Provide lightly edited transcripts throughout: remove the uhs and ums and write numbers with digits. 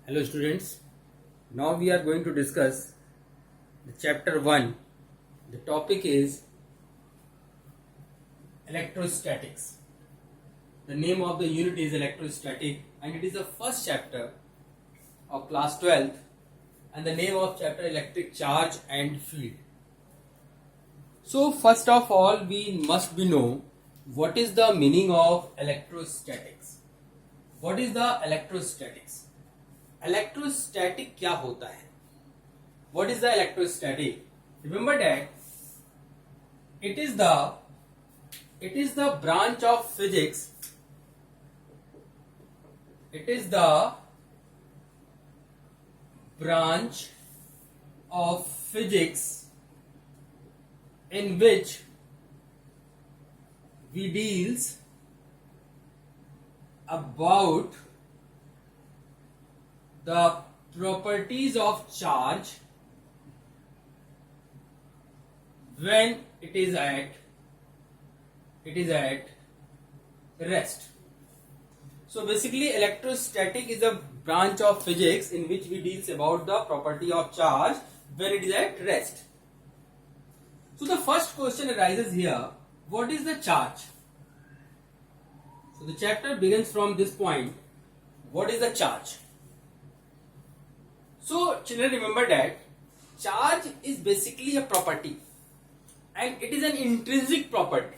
Hello students, now we are going to discuss the chapter 1. The topic is electrostatics. The name of the unit is electrostatic and it is the first chapter of class 12th and the name of chapter electric charge and field. So first of all we must know what is the meaning of electrostatics. What is the electrostatics? Electrostatic क्या होता है? What is the electrostatic? Remember that it is the branch of physics. It is the branch of physics in which we deals about the properties of charge when it is at rest. So basically electrostatic is a branch of physics in which we deals about the property of charge when it is at rest. So the first question arises here, what is the charge? So the chapter begins from this point, what is the charge? So children, remember that charge is basically a property and it is an intrinsic property.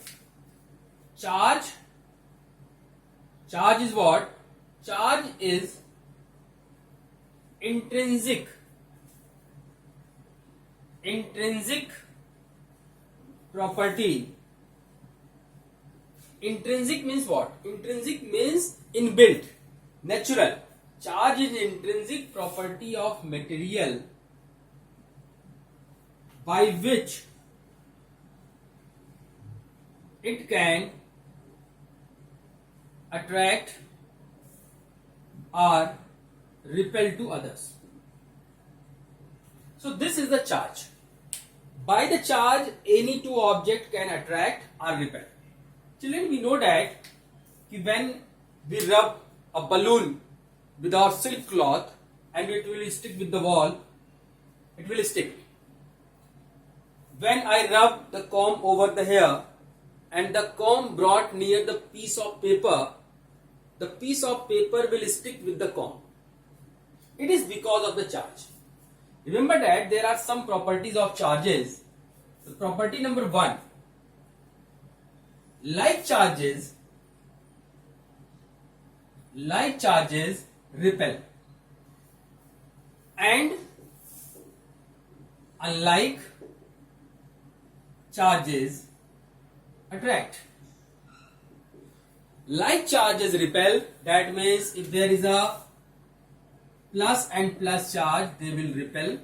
Charge is what? Charge is intrinsic property. Intrinsic means what? Intrinsic means inbuilt, natural. Charge is intrinsic property of material by which it can attract or repel to others. So this is the charge. By the charge, any two objects can attract or repel. Children, we know that when we rub a balloon with our silk cloth and it will stick with the wall, it will stick. When I rub the comb over the hair and the comb brought near the piece of paper will stick with the comb. It is because of the charge. Remember that there are some properties of charges. The property number 1, like charges repel and unlike charges attract. Like charges repel, that means if there is a plus and plus charge, they will repel.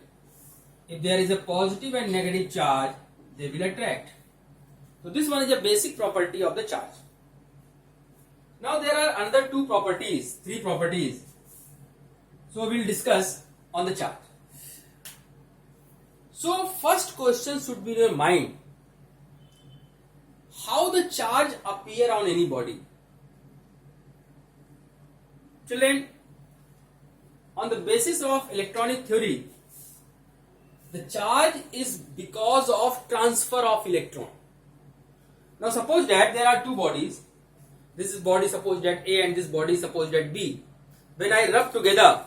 If there is a positive and negative charge, they will attract. So this one is a basic property of the charge. Now there are another three properties. So we will discuss on the chart. So first question should be in your mind, how the charge appear on any body? Children, on the basis of electronic theory, the charge is because of transfer of electron. Now suppose that there are two bodies. This is body supposed at A and this body supposed at B. When I rub together,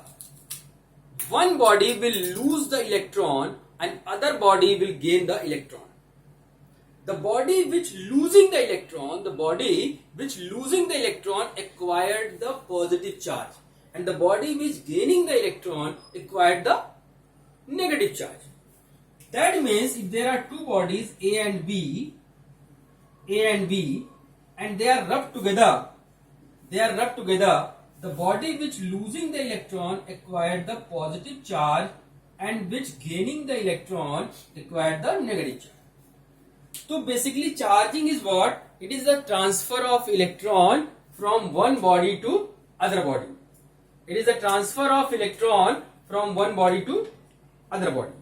one body will lose the electron and other body will gain the electron. The body which losing the electron acquired the positive charge and the body which gaining the electron acquired the negative charge. That means if there are two bodies A and B and they are rubbed together, the body which losing the electron acquired the positive charge and which gaining the electron acquired the negative charge. So basically charging is what? It is the transfer of electron from one body to other body. It is the transfer of electron from one body to other body.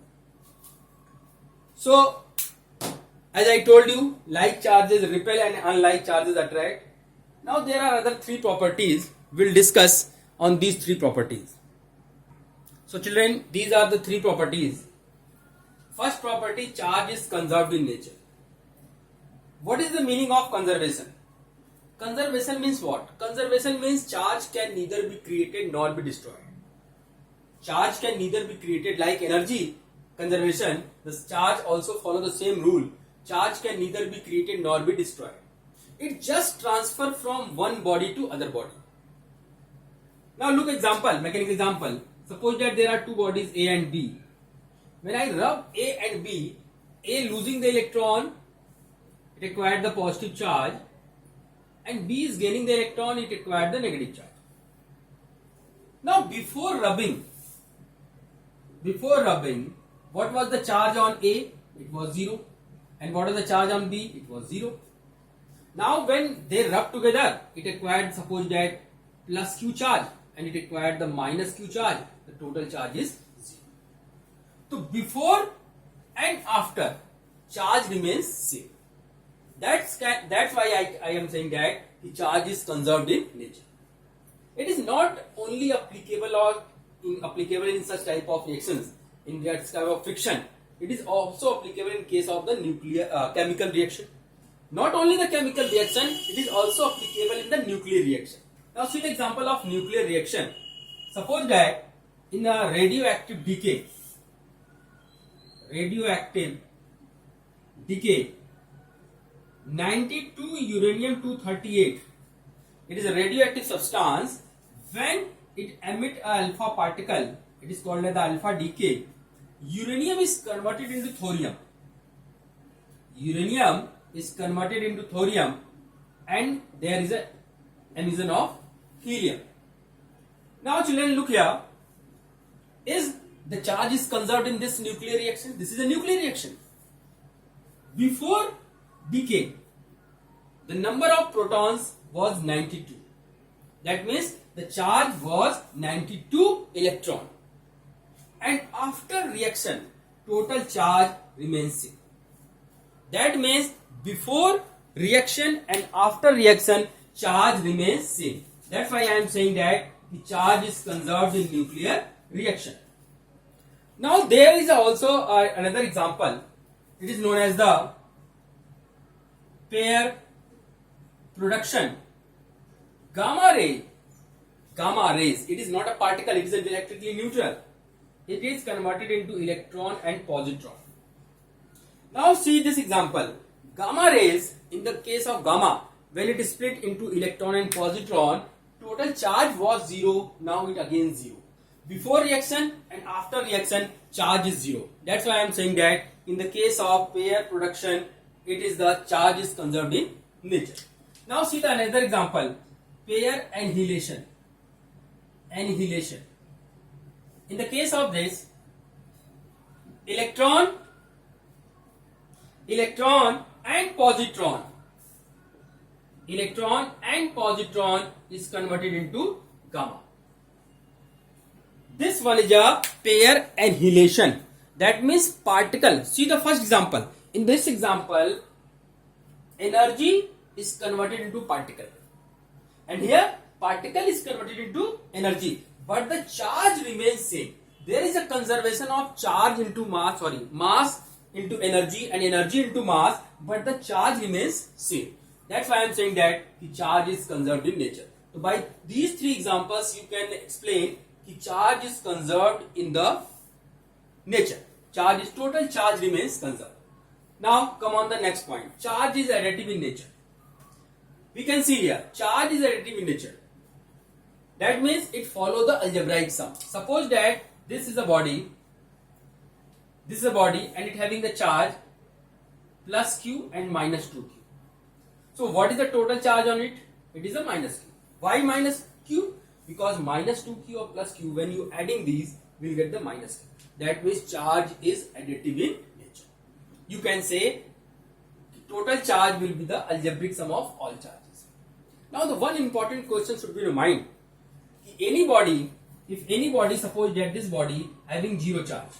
So as I told you, like charges repel and unlike charges attract. Now there are other three properties. We'll discuss on these three properties. So children, these are the three properties. First property, charge is conserved in nature. What is the meaning of conservation? Conservation means what? Conservation means charge can neither be created nor be destroyed. Charge can neither be created like energy conservation. The charge also follow the same rule. Charge can neither be created nor be destroyed. It just transfer from one body to other body. Now look example, mechanical example. Suppose that there are two bodies A and B. When I rub A and B, A losing the electron, it acquired the positive charge, and B is gaining the electron, it acquired the negative charge. Now before rubbing, what was the charge on A? It was 0. And what was the charge on B? It was 0. Now when they rub together, it acquired, suppose that, plus Q charge, and it acquired the minus Q charge. The total charge is 0. So before and after, charge remains same. That's why I am saying that the charge is conserved in nature. It is not only applicable in such type of reactions, in that type of friction. It is also applicable in case of the chemical reaction. Not only the chemical reaction, it is also applicable in the nuclear reaction. Now see the example of nuclear reaction. Suppose that in a radioactive decay, 92 uranium-238, it is a radioactive substance. When it emits an alpha particle, it is called as the alpha decay. Uranium is converted into thorium. And there is a emission of helium. Now children, look here. Is the charge is conserved in this nuclear reaction? This is a nuclear reaction. Before decay, the number of protons was 92. That means the charge was 92 electron. And after reaction, total charge remains same. That means before reaction and after reaction, charge remains same. That's why I am saying that the charge is conserved in nuclear reaction. Now there is also another example. It is known as the pair production. Gamma rays. It is not a particle. It is electrically neutral. It is converted into electron and positron. Now see this example. Gamma rays, in the case of gamma, when it is split into electron and positron, total charge was 0. Now it again 0. Before reaction and after reaction, charge is 0. That's why I am saying that in the case of pair production, it is the charge is conserved in nature. Now see the another example. Pair annihilation. In the case of this, electron and positron is converted into gamma. This one is a pair annihilation. That means particle. See the first example. In this example, energy is converted into particle. And here, particle is converted into energy. But the charge remains same. There is a conservation of charge into mass into energy and energy into mass, but the charge remains same. That's why I am saying that the charge is conserved in nature. So by these three examples, you can explain the charge is conserved in the nature. Total charge remains conserved. Now come on the next point. Charge is additive in nature. We can see here, charge is additive in nature. That means it follows the algebraic sum. Suppose that this is a body and it having the charge plus Q and minus 2Q. So what is the total charge on it? It is a minus Q. Why minus Q? Because minus 2Q or plus Q, when you adding these, we will get the minus Q. That means charge is additive in nature. You can say total charge will be the algebraic sum of all charges. Now the one important question should be in your mind. If anybody, suppose that this body having zero charge,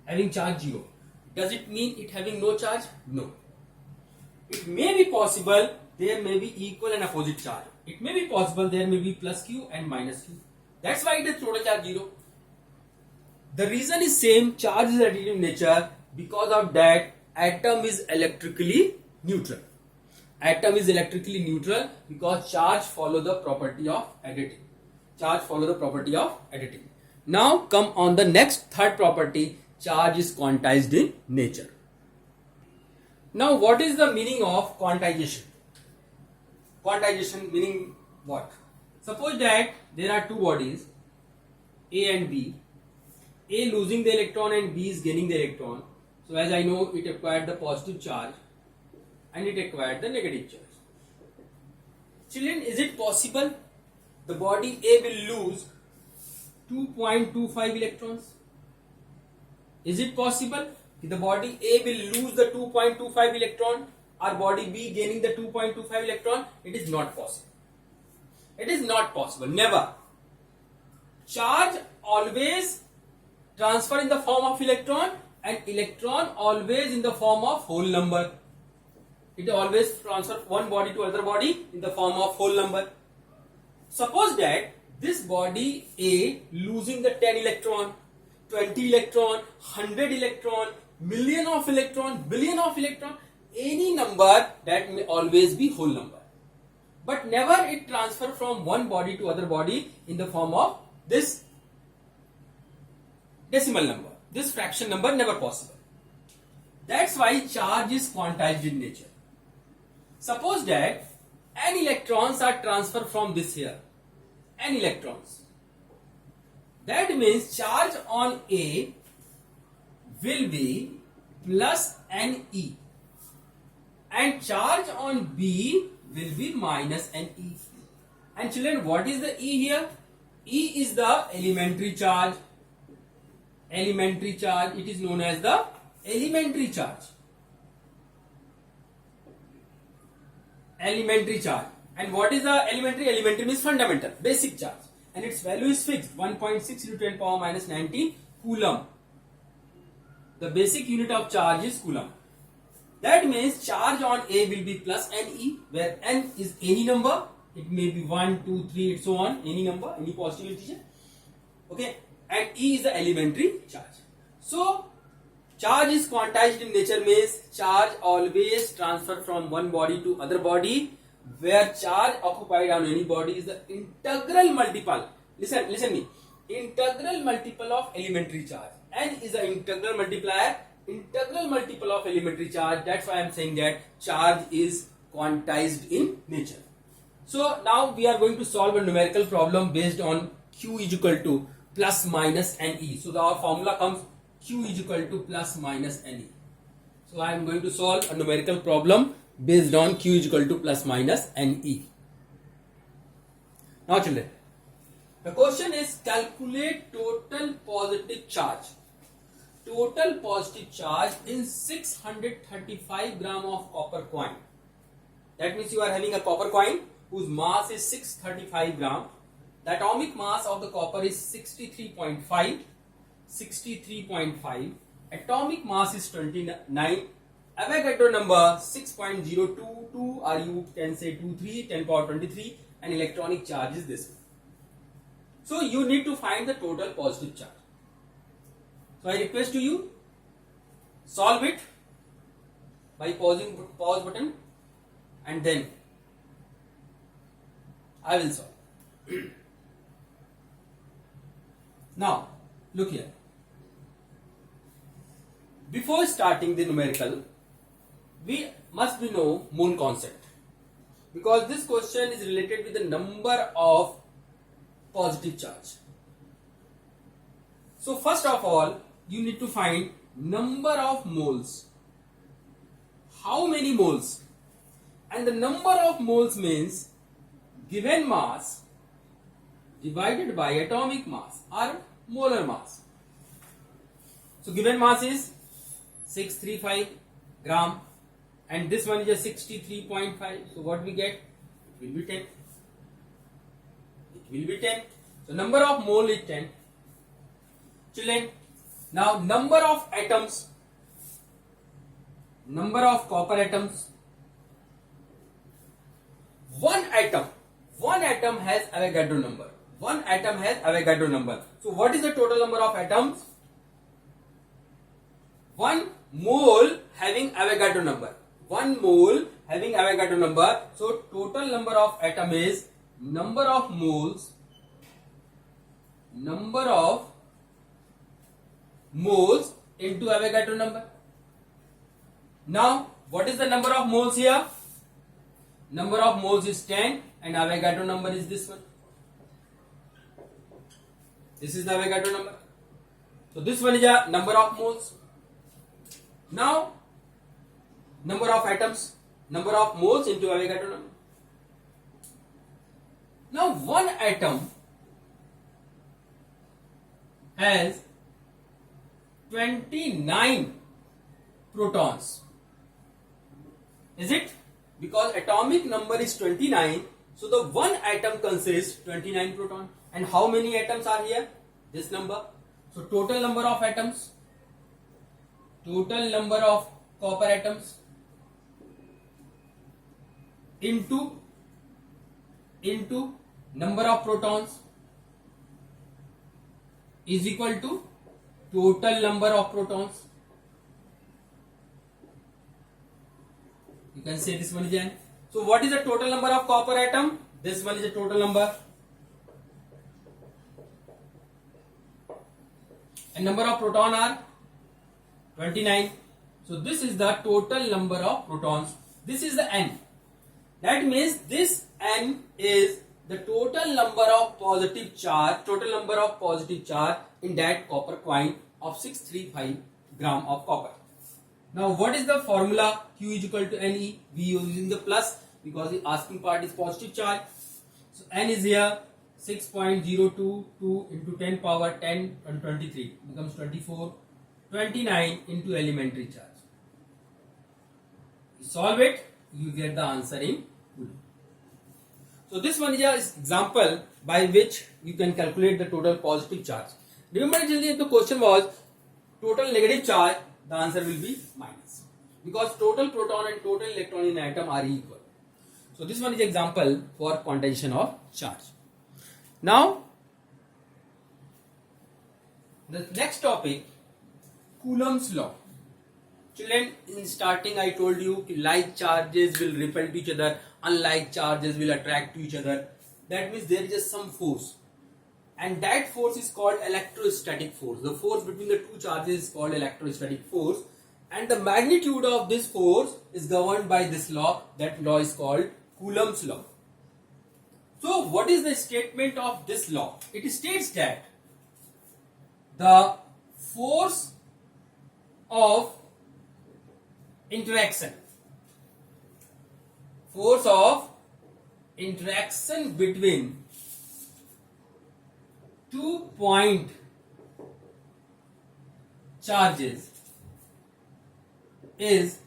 having charge 0, does it mean it having no charge? No. It may be possible there may be equal and opposite charge. It may be possible there may be plus Q and minus Q. That's why it is total charge 0. The reason is same, charge is additive nature, because of that atom is electrically neutral. Atom is electrically neutral because charge follow the property of additive. Charge follow the property of additive. Now come on the next third property, charge is quantized in nature. Now what is the meaning of quantization? Quantization meaning what? Suppose that there are two bodies, A and B. A losing the electron and B is gaining the electron. So as I know, it acquired the positive charge and it acquired the negative charge. Children, is it possible the body A will lose 2.25 electrons? Is it possible the body A will lose the 2.25 electron or body B gaining the 2.25 electron? It is not possible. It is not possible. Never. Charge always transfer in the form of electron and electron always in the form of whole number. It always transfer one body to other body in the form of whole number. Suppose that this body A losing the 10 electron, 20 electron, 100 electron, million of electron, billion of electron, any number that may always be whole number. But never it transfer from one body to other body in the form of this decimal number. This fraction number never possible. That's why charge is quantized in nature. Suppose that n electrons are transferred from this here. N electrons. That means charge on A will be plus Ne and charge on B will be minus Ne. And children, what is the E here? E is the elementary charge. Elementary charge, it is known as the elementary charge. Elementary charge. And what is the elementary? Elementary means fundamental, basic charge. And its value is fixed, 1.6 into 10 power minus 19 coulomb. The basic unit of charge is coulomb. That means charge on A will be plus Ne, where N is any number. It may be 1, 2, 3, and so on. Any number, any positive integer. Okay. And E is the elementary charge. So, charge is quantized in nature means charge always transfer from one body to other body, where charge occupied on any body is the integral multiple. Listen me. Integral multiple of elementary charge. N is the integral multiplier. Integral multiple of elementary charge. That's why I am saying that charge is quantized in nature. So now we are going to solve a numerical problem based on Q is equal to plus minus Ne. So our formula comes Q is equal to plus minus Ne. So I am going to solve a numerical problem based on Q is equal to plus minus Ne. Now children, the question is calculate total positive charge. Total positive charge in 635 gram of copper coin. That means you are having a copper coin whose mass is 635 gram. The atomic mass of the copper is 63.5. 63.5. Atomic mass is 29. Avogadro number 6.022, or you can say 23, 10 power 23, and electronic charge is this. So you need to find the total positive charge. So I request to you, solve it by pausing pause button, and then I will solve. Now look here. Before starting the numerical, we must know mole concept, because this question is related with the number of positive charge. So first of all, you need to find number of moles. How many moles? And the number of moles means given mass divided by atomic mass or molar mass. So given mass is 635 gram and this one is a 63.5. So what we get? It will be 10. It will be 10. So number of mole is 10. Children, now number of atoms, number of copper atoms. One atom has Avogadro number. One atom has Avogadro number. So what is the total number of atoms? 1 mole having Avogadro number. 1 mole having Avogadro number. So total number of atom is number of moles into Avogadro number. Now what is the number of moles here? Number of moles is 10 and Avogadro number is this one. This is the Avogadro number. So this one is a number of moles. Now number of atoms, number of moles into Avogadro number. Now one atom has 29 protons. Is it? Because atomic number is 29, so the one atom consists 29 protons. And how many atoms are here? This number. So total number of atoms, total number of copper atoms into number of protons is equal to total number of protons. You can say this one is n. So what is the total number of copper atom? This one is the total number. And number of proton are 29. So this is the total number of protons. This is the n. That means this n is the total number of positive charge, in that copper coin of 635 gram of copper. Now what is the formula? Q is equal to Ne. We are using the plus because the asking part is positive charge. So n is here 6.022 into 10 power 10 and 23 becomes 24. 29 into elementary charge. You solve it, you get the answer in Coulomb. So this one is an example by which you can calculate the total positive charge. Remember, if the question was total negative charge, the answer will be minus, because total proton and total electron in atom are equal. So this one is example for quantization of charge. Now the next topic, Coulomb's law. Children, in starting I told you like charges will repel to each other, unlike charges will attract to each other. That means there is just some force, and that force is called electrostatic force. The force between the two charges is called electrostatic force, and the magnitude of this force is governed by this law. That law is called Coulomb's law. So what is the statement of this law? It states that the force of interaction between 2 point charges is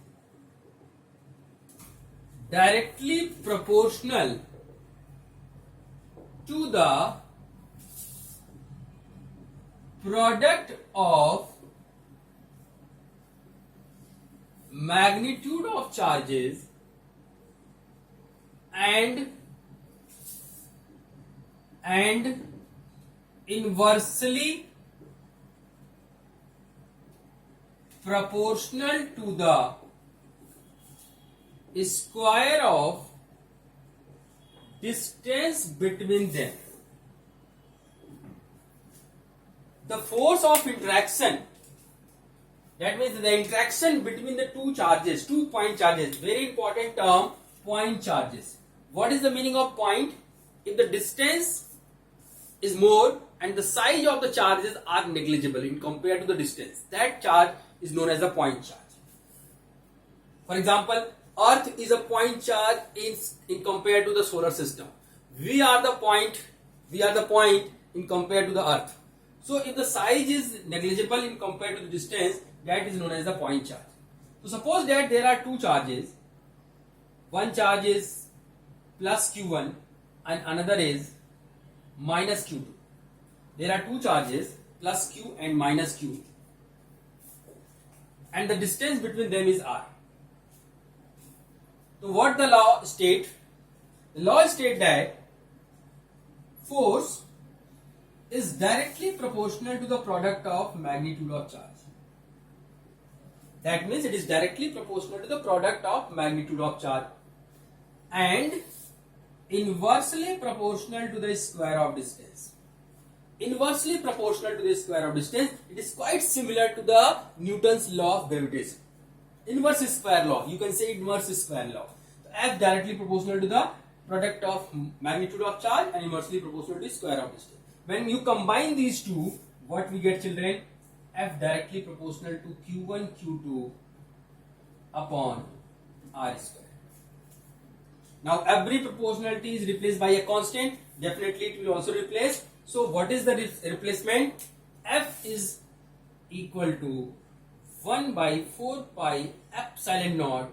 directly proportional to the product of magnitude of charges and inversely proportional to the square of distance between them. The force of interaction, that means the interaction between the two charges, 2 point charges, very important term, point charges. What is the meaning of point? If the distance is more and the size of the charges are negligible in compared to the distance, that charge is known as a point charge. For example, Earth is a point charge in compared to the solar system. We are the point in compared to the Earth. So if the size is negligible in compared to the distance, that is known as the point charge. So suppose that there are two charges. One charge is plus Q1 and another is minus Q2. There are two charges, plus Q and minus Q, and the distance between them is R. So what the law state? The law state that force is directly proportional to the product of magnitude of charge. That means it is directly proportional to the product of magnitude of charge and inversely proportional to the square of distance. Inversely proportional to the square of distance, it is quite similar to the Newton's law of gravitation. Inverse square law, you can say inverse square law. So F directly proportional to the product of magnitude of charge and inversely proportional to the square of distance. When you combine these two, what we get, children? F directly proportional to Q1 Q2 upon R square. Now every proportionality is replaced by a constant. Definitely it will also replace. So what is the replacement? F is equal to 1 by 4 pi epsilon naught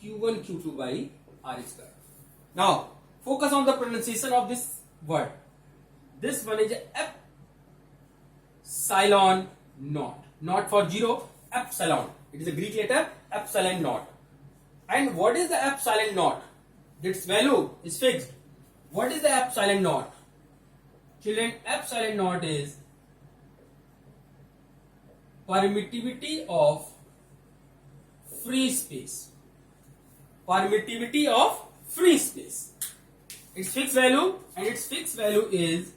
Q1 Q2 by R square. Now focus on the pronunciation of this word. This one is epsilon naught. Not for zero, epsilon. It is a Greek letter, epsilon naught. And what is the epsilon naught? Its value is fixed. What is the epsilon naught? Children, epsilon naught is permittivity of free space. Permittivity of free space. Its fixed value, and its fixed value is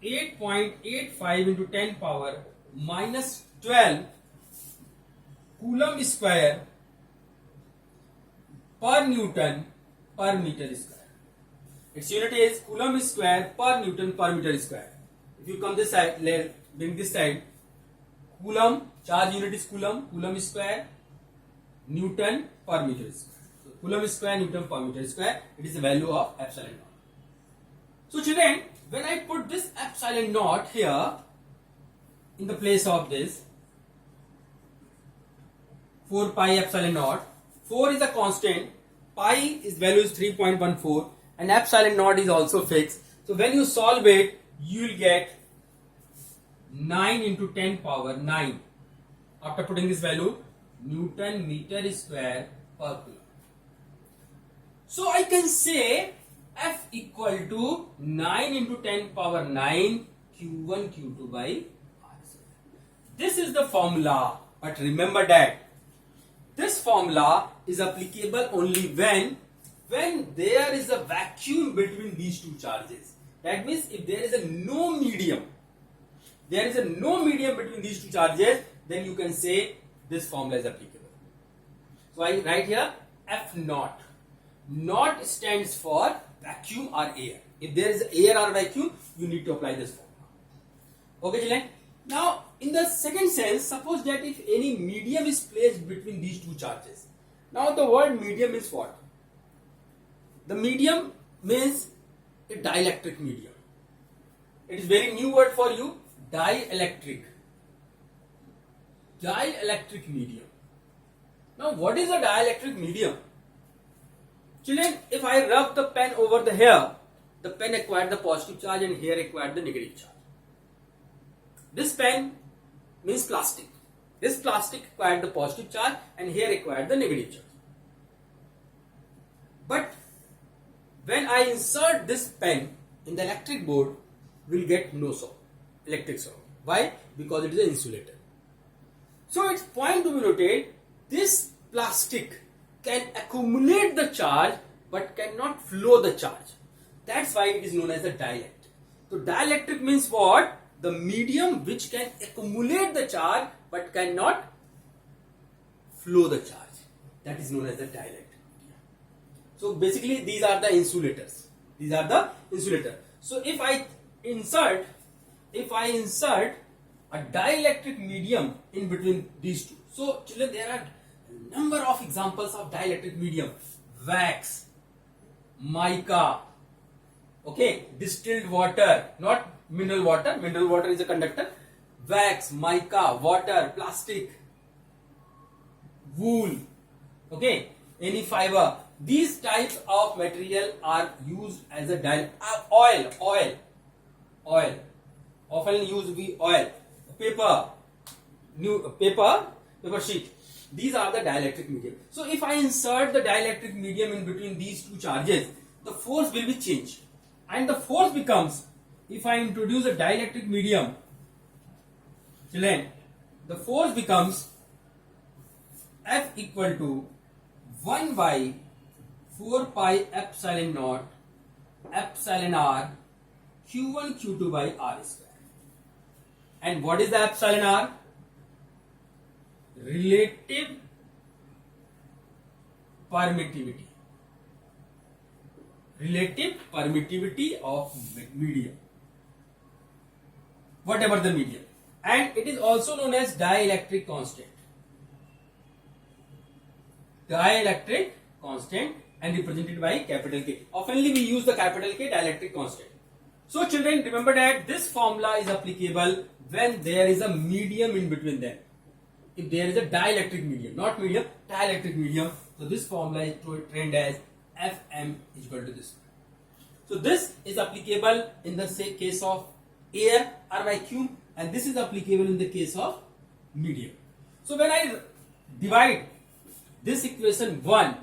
8.85 into 10 power minus 12 Coulomb square per Newton per meter square. Its unit is Coulomb square per Newton per meter square. If you come this side, bring this side, Coulomb, charge unit is Coulomb, Coulomb square, Newton per meter square. So Coulomb square, Newton per meter square, it is the value of epsilon naught. So children, when I put this epsilon naught here, in the place of this, 4 pi epsilon naught, 4 is a constant, pi is value is 3.14 and epsilon naught is also fixed. So when you solve it, you will get 9 into 10 power 9. After putting this value, Newton meter square per coulomb. So I can say F equal to 9 into 10 power 9 Q1 Q2 by R square. This is the formula, but remember that this formula is applicable only when there is a vacuum between these two charges. That means if there is no medium between these two charges, then you can say this formula is applicable. So I write here F naught. Naught stands for vacuum or air. If there is air or vacuum, you need to apply this formula. Okay, children? Now, in the second sense, suppose that if any medium is placed between these two charges. Now, the word medium is what? The medium means a dielectric medium. It is very new word for you, dielectric. Dielectric medium. Now, what is a dielectric medium? Children, if I rub the pen over the hair, the pen acquired the positive charge and hair acquired the negative charge. This pen means plastic. This plastic acquired the positive charge and hair acquired the negative charge. But when I insert this pen in the electric board, we will get no shock, electric shock. Why? Because it is an insulator. So its point to be noted, this plastic can accumulate the charge but cannot flow the charge. That's why it is known as a dielectric. So dielectric means what? The medium which can accumulate the charge but cannot flow the charge. That is known as the dielectric. So basically these are the insulators. These are the insulators. So if I insert a dielectric medium in between these two. So children, there are a number of examples of dielectric medium. Wax, mica, okay, distilled water, not mineral water. Mineral water is a conductor. Wax, mica, water, plastic, wool, okay, any fiber. These types of material are used as a oil. Often used with oil, paper sheet. These are the dielectric medium. So if I insert the dielectric medium in between these two charges, the force will be changed. And the force becomes, if I introduce a dielectric medium, children, the force becomes F equal to 1 by 4 pi epsilon naught epsilon r q1 q2 by r square. And what is the epsilon r? Relative permittivity. Relative permittivity of medium, whatever the medium, and it is also known as dielectric constant. Dielectric constant and represented by capital K. Oftenly we use the capital K, dielectric constant. So children, remember that this formula is applicable when there is a medium in between them. If there is a dielectric medium, not medium, dielectric medium, so this formula is trained as Fm is equal to this. So this is applicable in the case of air or vacuum, and this is applicable in the case of medium. So when I divide this equation 1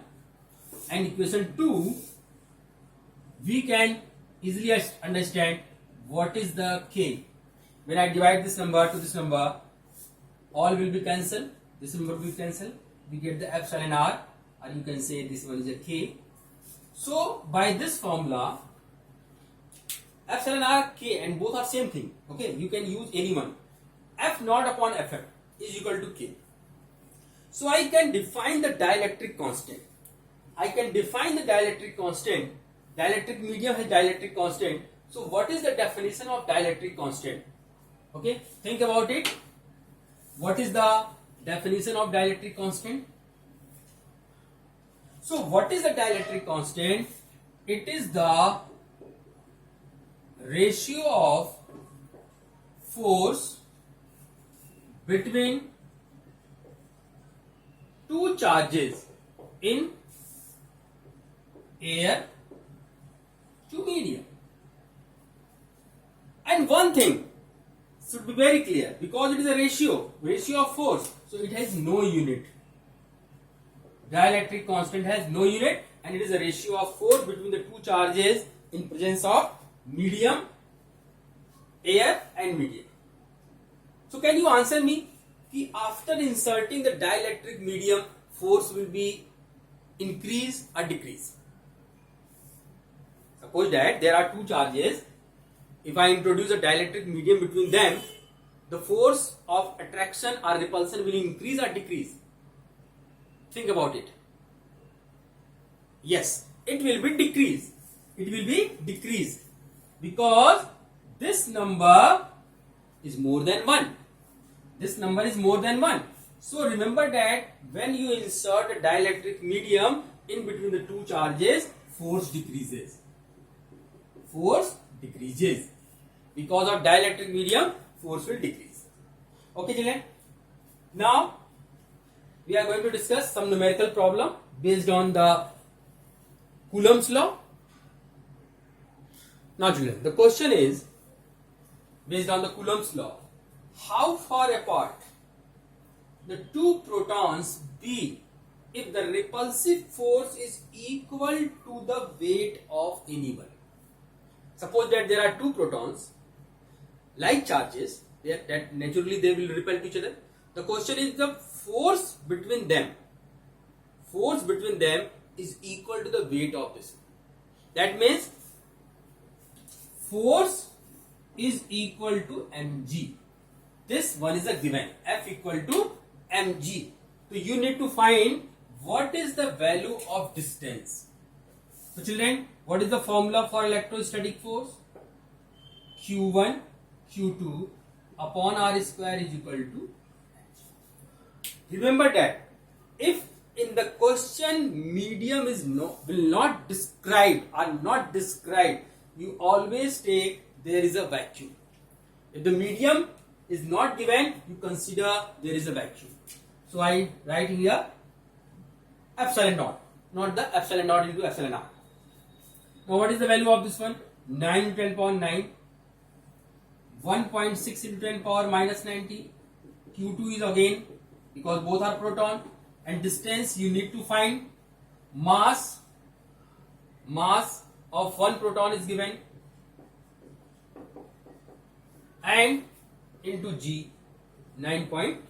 and equation 2, we can easily understand what is the K. When I divide this number to this number, all will be cancelled. This number will be cancelled. We get the epsilon r, or you can say this one is a K. So by this formula, epsilon r, K, and both are same thing. Okay, you can use any one. F naught upon Fm is equal to K. So I can define the dielectric constant. I can define the dielectric constant. Dielectric medium has dielectric constant. So what is the definition of dielectric constant? Okay, think about it. What is the definition of dielectric constant? So what is the dielectric constant? It is the ratio of force between two charges in air to medium. And one thing should be very clear, because it is a ratio of force, so it has no unit. Dielectric constant has no unit, and it is a ratio of force between the two charges in presence of medium, air and medium. So can you answer me, कि after inserting the dielectric medium, force will be increase or decrease? Suppose that there are two charges. If I introduce a dielectric medium between them, the force of attraction or repulsion will increase or decrease? Think about it. Yes, it will be decrease. It will be decreased because this number is more than 1. This number is more than 1. So remember that when you insert a dielectric medium in between the two charges, force decreases. Force decreases. Because of dielectric medium, force will decrease. Okay, children. Now we are going to discuss some numerical problem based on the Coulomb's law. Now children, the question is based on the Coulomb's law. How far apart the two protons be if the repulsive force is equal to the weight of any one? Suppose that there are two protons, like charges, that naturally they will repel to each other. The question is the force between them. Force between them is equal to the weight of this. That means force is equal to mg. This one is a given, F equal to mg. So you need to find what is the value of distance. So children, what is the formula for electrostatic force? Q1 Q2 upon R square is equal to mg. Remember that if in the question medium is will not described or not described, you always take there is a vacuum. If the medium is not given, you consider there is a vacuum. So I write here epsilon naught, not the epsilon naught into epsilon r. Now what is the value of this one? 9 into 10 power 9, 1.6 into 10 power minus 90. Q2 is again, because both are proton, and distance you need to find. Mass of one proton is given, and into G 9 point.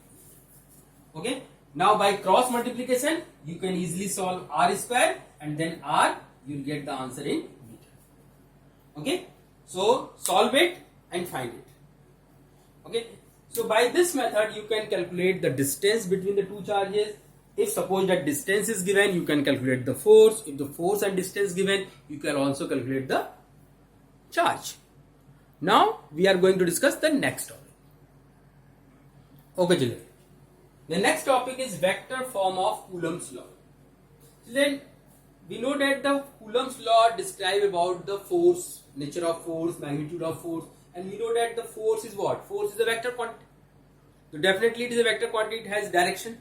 Okay, Now by cross multiplication, you can easily solve r square and then r, you will get the answer in meter. Okay, so solve it and find it. Okay, so by this method you can calculate the distance between the two charges. If suppose that distance is given, you can calculate the force. If the force and distance given, you can also calculate the charge. Now we are going to discuss the next topic. Okay children, the next topic is vector form of Coulomb's law. Then we know that the Coulomb's law describe about the force, nature of force, magnitude of force, and we know that the force is what? Force is a vector quantity. So definitely it is a vector quantity, it has direction.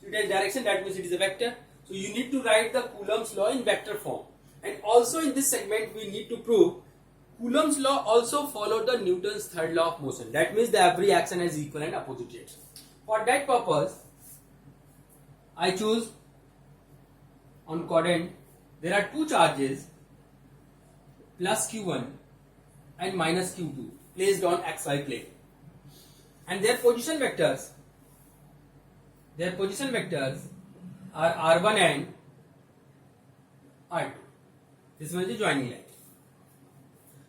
So it has direction, that means it is a vector. So you need to write the Coulomb's law in vector form. And also in this segment we need to prove Coulomb's law also followed the Newton's third law of motion. That means that every action has equal and opposite reaction. For that purpose, I choose on quadrant, there are two charges plus q1 and minus q2 placed on xy plane. And their position vectors are r1 and r2. This one is the joining line.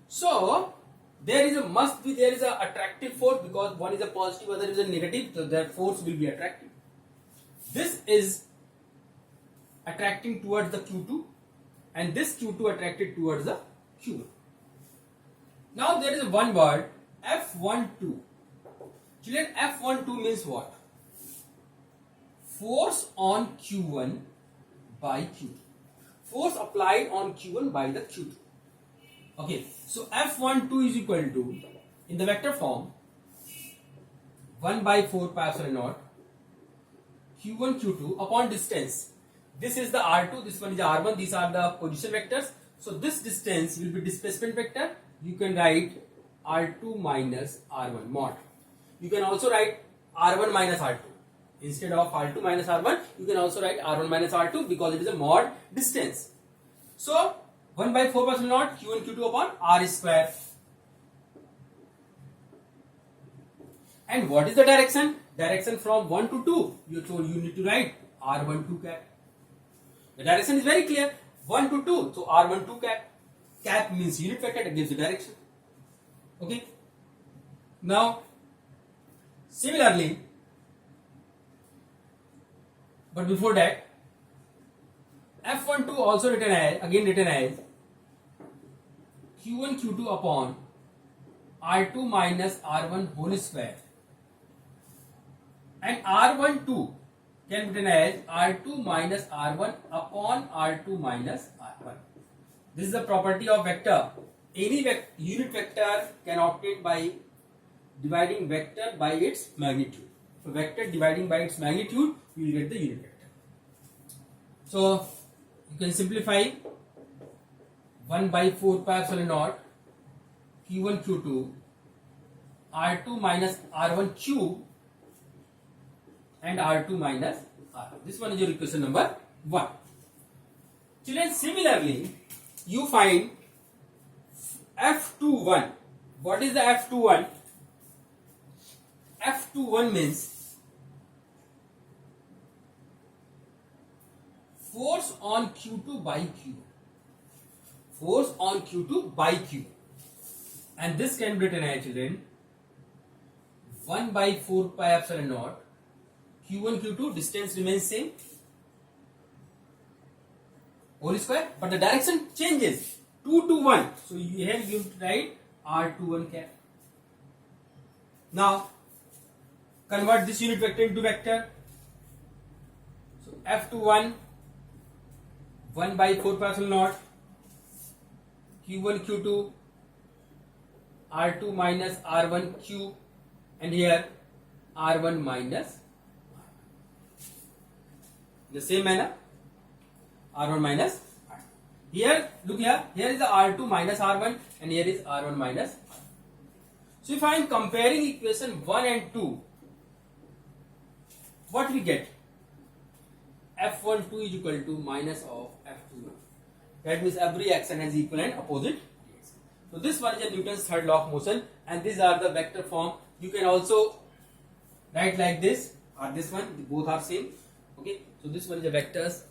So there is a attractive force, because one is a positive, other is a negative, so their force will be attractive. This is attracting towards the q2 and this q2 attracted towards the q1. Now there is one word F12. Children, F12 means what? Force on q1 by q2. Force applied on q1 by the q2. Okay, so F12 is equal to, in the vector form, 1 by 4 pi epsilon naught q1 q2 upon distance. This is the r2, this one is r1, these are the position vectors. So this distance will be displacement vector. You can write r2 minus r1 mod. You can also write r1 minus r2. Instead of r2 minus r1, you can also write r1 minus r2 because it is a mod distance. So 1 by 4 pi epsilon naught q1 q2 upon r square. And what is the direction? Direction from 1 to 2. So you need to write r12 cap. The direction is very clear. 1 to 2. So r12 cap. Cap means unit vector, that gives the direction. Okay. Now, similarly, but before that, F12 also written as q1 q2 upon r2 minus r1 whole square, and r12 can be written as r2 minus r1 upon r2 minus r1. This is the property of vector. Any unit vector can obtain by dividing vector by its magnitude. So vector dividing by its magnitude, you will get the unit vector. So you can simplify 1 by 4 pi epsilon naught q1 q2 r2 minus r1 cube and r2 minus r1. This one is your equation number 1. Children, similarly, you find F21. What is the F21? F21 means force on Q2 by Q. Force on Q2 by Q. And this can be written as, children, 1 by 4 pi epsilon naught Q1 Q2, distance remains same, whole square, but the direction changes 2 to 1. So here you write R21 cap. Now convert this unit vector into vector. So F21 1 by 4 pi epsilon naught Q1 Q2 R2 minus R1 Q, and here R1 minus the same manner R1 minus R2. Here look here is the R2 minus R1 and here is R1 minus R2. So if I am comparing equation 1 and 2, what we get? F12 is equal to minus of F21. That means every action has equal and opposite reaction. So this one is a Newton's third law of motion, and these are the vector form. You can also write like this or this one, both are same. Okay, so this one is a vectors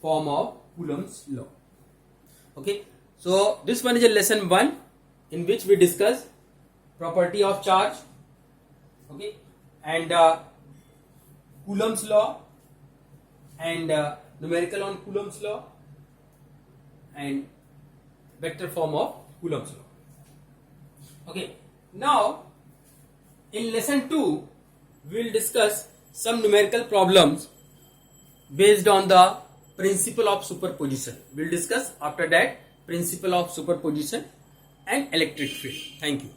form of Coulomb's law. Okay, so this one is a lesson 1 in which we discuss property of charge, okay, and Coulomb's law, and numerical on Coulomb's law, and vector form of Coulomb's law. Okay, now in lesson 2 we will discuss some numerical problems based on the principle of superposition. We will discuss after that principle of superposition and electric field. Thank you.